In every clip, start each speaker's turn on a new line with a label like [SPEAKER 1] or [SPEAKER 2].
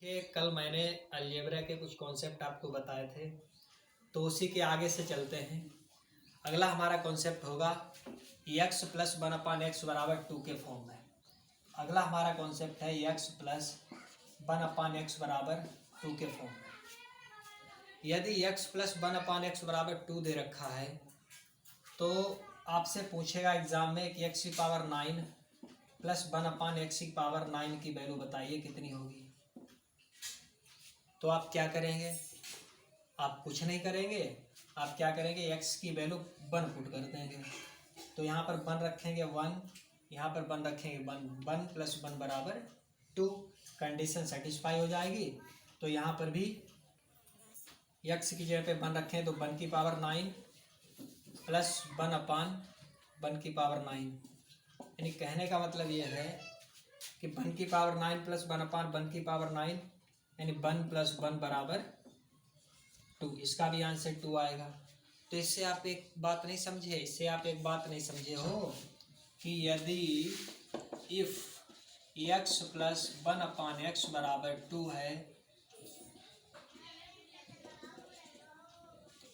[SPEAKER 1] कि कल मैंने अलजेब्रा के कुछ कॉन्सेप्ट आपको बताए थे, तो उसी के आगे से चलते हैं। अगला हमारा कॉन्सेप्ट होगा x plus one upon x बराबर टू के फॉर्म में। अगला हमारा कॉन्सेप्ट है x plus one upon x बराबर टू के फॉर्म में। यदि x plus one upon x बराबर टू दे रखा है तो आपसे पूछेगा एग्जाम में कि एक्स की power 9 plus one upon x की पावर 9 की वैल्यू बताइए कितनी होगी। तो आप क्या करेंगे? आप कुछ नहीं करेंगे, आप क्या करेंगे, एक्स की वैल्यू 1 पुट कर देंगे। तो यहाँ पर 1 रखेंगे 1, यहाँ पर 1 रखेंगे 1, 1 प्लस 1 बराबर 2। कंडीशन सेटिस्फाई हो जाएगी। तो यहाँ पर भी एक्स की जगह पे 1 रखें तो 1 की पावर 9 प्लस 1 अपान 1 की पावर 9। यानी कहने का मतलब ये है कि 1 की पावर 9 प्लस 1 अपान 1 की पावर 9 यानी 1 प्लस 1 बराबर 2। इसका भी आंसर 2 आएगा। तो इससे आप एक बात नहीं समझे हो कि यदि if x plus 1 upon x बराबर 2 है,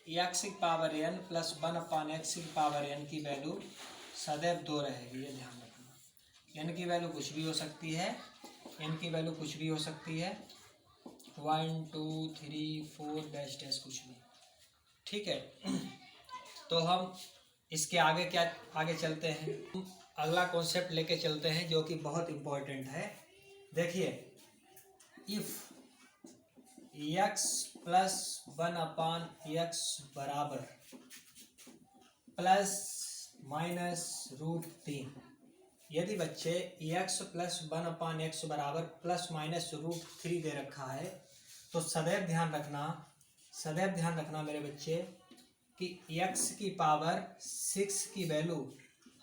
[SPEAKER 1] एक्स की power n plus 1 upon x की पावर n की वैल्यू सदैव 2 रहेगी। ये ध्यान रखना। n की वैल्यू कुछ भी हो सकती है, n की वैल्यू कुछ भी हो सकती है, 1 2 3 4 डैश डैश कुछ भी। ठीक है। तो हम इसके आगे चलते हैं। अगला कॉन्सेप्ट लेके चलते हैं जो कि बहुत इम्पोर्टेंट है। देखिए, if x plus 1 upon x बराबर प्लस माइनस रूट 3। यदि बच्चे एक्स प्लस 1 अपान एक्स बराबर प्लस माइनस रूट 3 दे रखा है तो सदैव ध्यान रखना मेरे बच्चे कि एक्स की पावर 6 की वैल्यू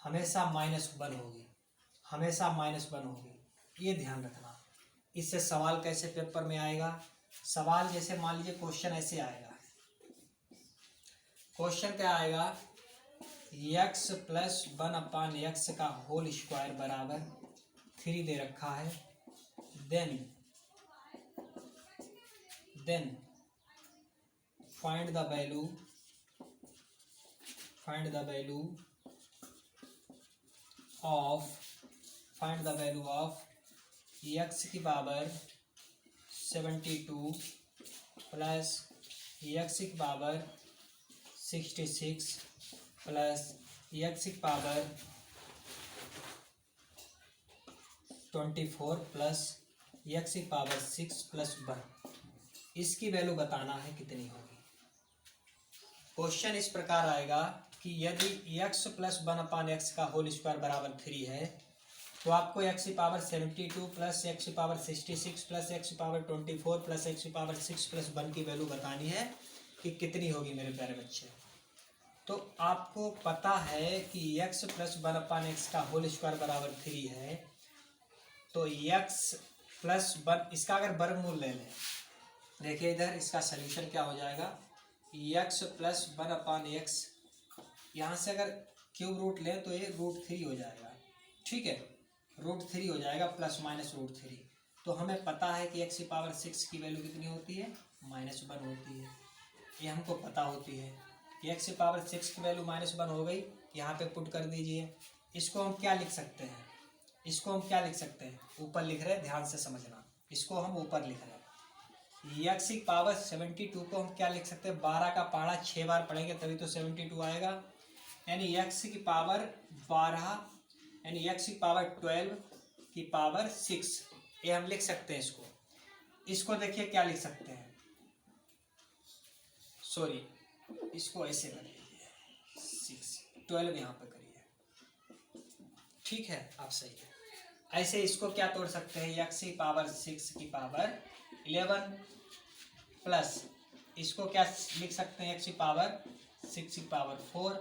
[SPEAKER 1] हमेशा -1 होगी, ये ध्यान रखना। इससे सवाल कैसे पेपर में आएगा? सवाल जैसे मान लीजिए क्वेश्चन ऐसे आएगा। क्वेश्चन क्या आएगा? एक्स प्लस 1 अपान एक्स का होल स्क्वायर बराबर 3 दे रखा है। Then find the value of x की पावर 72 प्लस एक्स की पावर 66 प्लस एक्स की पावर 24 प्लस एक्स की पावर 6 प्लस 1। इसकी वैल्यू बताना है कितनी होगी। क्वेश्चन इस प्रकार आएगा कि यदि एक्स प्लस 1 अपान एक्स का होल स्क्वायर बराबर 3 है तो आपको एक्स की पावर 72 प्लस एक्स की पावर 66 प्लस एक्स की पावर 24 प्लस एक्स की पावर 6 प्लस 1 की वैल्यू बतानी है कि कितनी होगी मेरे प्यारे बच्चे। तो आपको पता है कि x प्लस 1 अपान एक्स का होल स्क्वायर बराबर 3 है, तो x प्लस 1 इसका अगर वर्गमूल ले लें, देखिए इधर इसका सल्यूशन क्या हो जाएगा, x प्लस 1 अपान एक्स, यहाँ से अगर क्यूब रूट लें तो ये √3 हो जाएगा। ठीक है, √3 हो जाएगा प्लस माइनस √3। तो हमें पता है कि x की पावर 6 की वैल्यू कितनी होती है, -1 होती है। ये हमको पता होती है। एक्स की पावर 6 की वैल्यू -1 हो गई, यहाँ पे पुट कर दीजिए। इसको हम क्या लिख सकते हैं, ऊपर लिख रहे हैं, ध्यान से समझना। इसको हम ऊपर लिख रहे हैं। एक्स की पावर 72 को हम क्या लिख सकते हैं, 12 का पहाड़ा 6 बार पढ़ेंगे तभी तो 72 आएगा। यानी एक्स की पावर 12 यानी एक्स की पावर 12 की पावर 6, ये हम लिख सकते हैं। इसको देखिए क्या लिख सकते हैं, सॉरी इसको ऐसे कर लीजिए, 6 12 यहाँ पे करिए। ठीक है, आप सही है। ऐसे इसको क्या तोड़ सकते हैं, एक्स की पावर 6 की पावर 11 प्लस इसको क्या लिख सकते हैं, एक्स की पावर 6 की पावर 4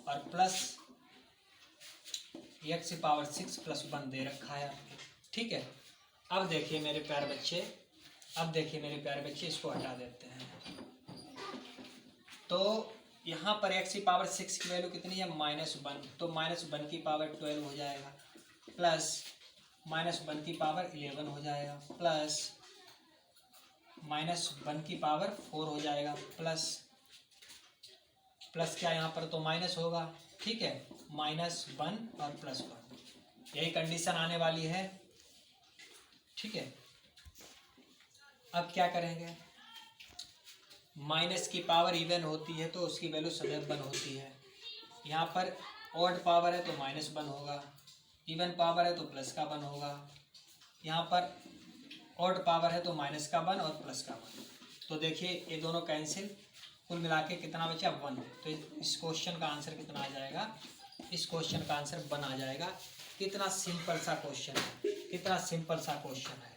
[SPEAKER 1] और प्लस एक्स की पावर 6 प्लस 1 दे रखा है आपके। ठीक है। अब देखिए मेरे प्यारे बच्चे, इसको हटा देते हैं। तो यहाँ पर x की पावर 6 की वैल्यू कितनी है, -1, तो -1 की पावर 12 हो जाएगा प्लस -1 की पावर 11 हो जाएगा प्लस -1 की पावर 4 हो जाएगा, प्लस क्या यहाँ पर तो माइनस होगा, ठीक है, -1 और +1, यही कंडीशन आने वाली है, ठीक है। अब क्या करेंगे, माइनस की पावर इवन होती है तो उसकी वैल्यू सदैव 1 होती है। यहाँ पर ऑड पावर है तो -1 होगा, इवन पावर है तो प्लस का 1 होगा, यहाँ पर ऑड पावर है तो -1 और +1। तो देखिए ये दोनों कैंसिल, कुल मिला के कितना बचा 1। तो इस क्वेश्चन का आंसर कितना आ जाएगा, इस क्वेश्चन का आंसर 1 आ जाएगा। कितना सिंपल सा क्वेश्चन है, कितना सिंपल सा क्वेश्चन है।